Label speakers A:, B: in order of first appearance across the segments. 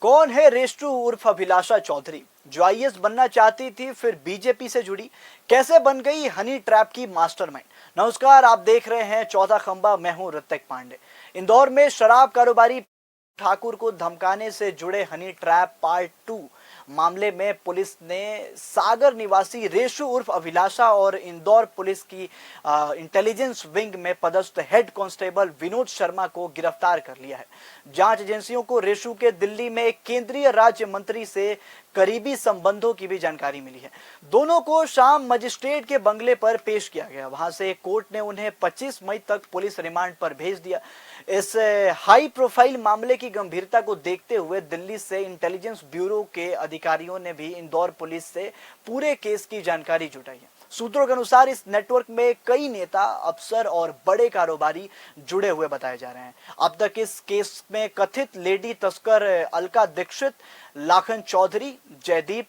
A: कौन है रेस्टू उर्फ अभिलाषा चौधरी, जो आईएएस बनना चाहती थी फिर बीजेपी से जुड़ी, कैसे बन गई हनी ट्रैप की मास्टरमाइंड। नमस्कार, आप देख रहे हैं चौथा खंबा। मैं हूं ऋतिक पांडे। इंदौर में शराब कारोबारी ठाकुर को धमकाने से जुड़े हनी ट्रैप पार्ट 2 मामले में पुलिस ने सागर निवासी रेशु उर्फ अभिलाषा और इंदौर पुलिस की इंटेलिजेंस विंग में पदस्थ हेड कांस्टेबल विनोद शर्मा को गिरफ्तार कर लिया है। जांच एजेंसियों को रेशु के दिल्ली में एक केंद्रीय राज्य मंत्री से करीबी संबंधों की भी जानकारी मिली है। दोनों को शाम मजिस्ट्रेट के बंगले पर पेश किया गया। वहां से कोर्ट ने उन्हें 25 मई तक पुलिस रिमांड पर भेज दिया। इस हाई प्रोफाइल मामले की गंभीरता को देखते हुए दिल्ली से इंटेलिजेंस ब्यूरो के अधिकारियों ने भी इंदौर पुलिस से पूरे केस की जानकारी जुटाई है। सूत्रों के अनुसार इस नेटवर्क में कई नेता, अफसर और बड़े कारोबारी जुड़े हुए बताए जा रहे हैं। अब तक इस केस में कथित लेडी तस्कर अलका दीक्षित, लाखन चौधरी, जयदीप,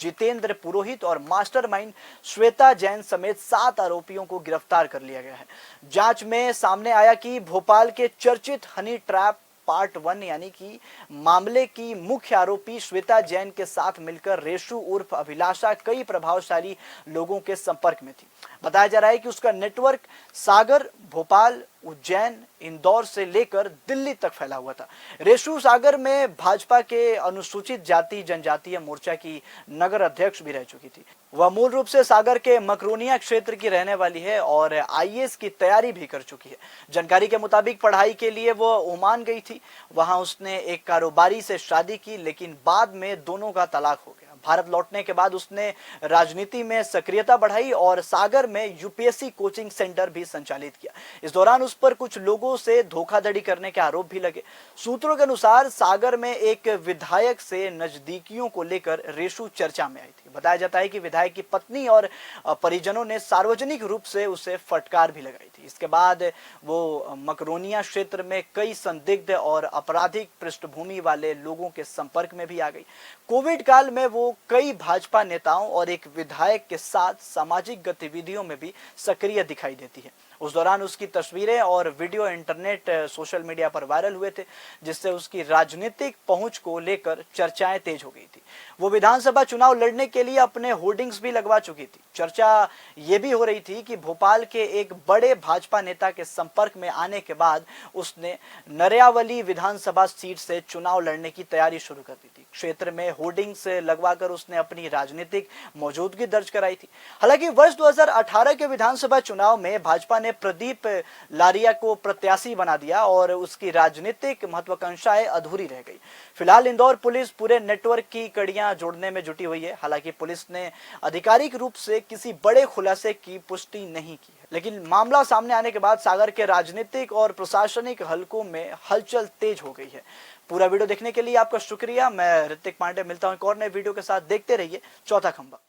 A: जितेंद्र पुरोहित और मास्टरमाइंड श्वेता जैन समेत 7 आरोपियों को गिरफ्तार कर लिया गया है। जांच में सामने आया कि भोपाल के चर्चित हनी ट्रैप पार्ट 1 यानी कि मामले की मुख्य आरोपी श्वेता जैन के साथ मिलकर रेशु उर्फ अभिलाषा कई प्रभावशाली लोगों के संपर्क में थी। बताया जा रहा है कि उसका नेटवर्क सागर, भोपाल, उज्जैन, इंदौर से लेकर दिल्ली तक फैला हुआ था। रेशु सागर में भाजपा के अनुसूचित जाति जनजातीय मोर्चा की नगर अध्यक्ष भी रह चुकी थी। वह मूल रूप से सागर के मकरोनिया क्षेत्र की रहने वाली है और आईएएस की तैयारी भी कर चुकी है। जानकारी के मुताबिक पढ़ाई के लिए वो ओमान गई थी। वहां उसने एक कारोबारी से शादी की, लेकिन बाद में दोनों का तलाक हो गया। भारत लौटने के बाद उसने राजनीति में सक्रियता बढ़ाई और सागर में यूपीएससी कोचिंग सेंटर भी संचालित किया। इस दौरान उस पर कुछ लोगों से धोखाधड़ी करने के आरोप भी लगे। सूत्रों के अनुसार सागर में एक विधायक से नजदीकियों को लेकर रेशु चर्चा में आई थी। बताया जाता है कि विधायक की पत्नी और परिजनों ने सार्वजनिक रूप से उसे फटकार भी लगाई थी। इसके बाद वो मकरोनिया क्षेत्र में कई संदिग्ध और आपराधिक पृष्ठभूमि वाले लोगों के संपर्क में भी आ गई। कोविड काल में वो कई भाजपा नेताओं और एक विधायक के साथ सामाजिक गतिविधियों में भी सक्रिय दिखाई देती है। उस दौरान उसकी तस्वीरें और वीडियो इंटरनेट सोशल मीडिया पर वायरल हुए थे, जिससे उसकी राजनीतिक पहुंच को लेकर चर्चाएं तेज हो गई थी। वो विधानसभा चुनाव लड़ने के लिए अपने होर्डिंग्स भी लगवा चुकी थी। चर्चा ये भी हो रही थी कि भोपाल के एक बड़े भाजपा नेता के संपर्क में आने के बाद उसने नरियावली विधानसभा सीट से चुनाव लड़ने की तैयारी शुरू कर दी थी। क्षेत्र में होर्डिंग्स लगवाकर उसने अपनी राजनीतिक मौजूदगी दर्ज कराई थी। हालांकि वर्ष 2018 के विधानसभा चुनाव में भाजपा ने प्रदीप लारिया को प्रत्याशी बना दिया और उसकी राजनीतिक महत्वाकांक्षाएं अधूरी रह गई। फिलहाल इंदौर पुलिस पूरे नेटवर्क की कड़ियां जोड़ने में जुटी हुई है। हालांकि पुलिस ने आधिकारिक रूप से किसी बड़े खुलासे की पुष्टि नहीं की है, लेकिन मामला सामने आने के बाद सागर के राजनीतिक और प्रशासनिक हलकों में हलचल तेज हो गई है। पूरा वीडियो देखने के लिए आपका शुक्रिया। मैं ऋतिक पांडे मिलता हूं एक और नए वीडियो के साथ। देखते रहिए चौथा खंबा।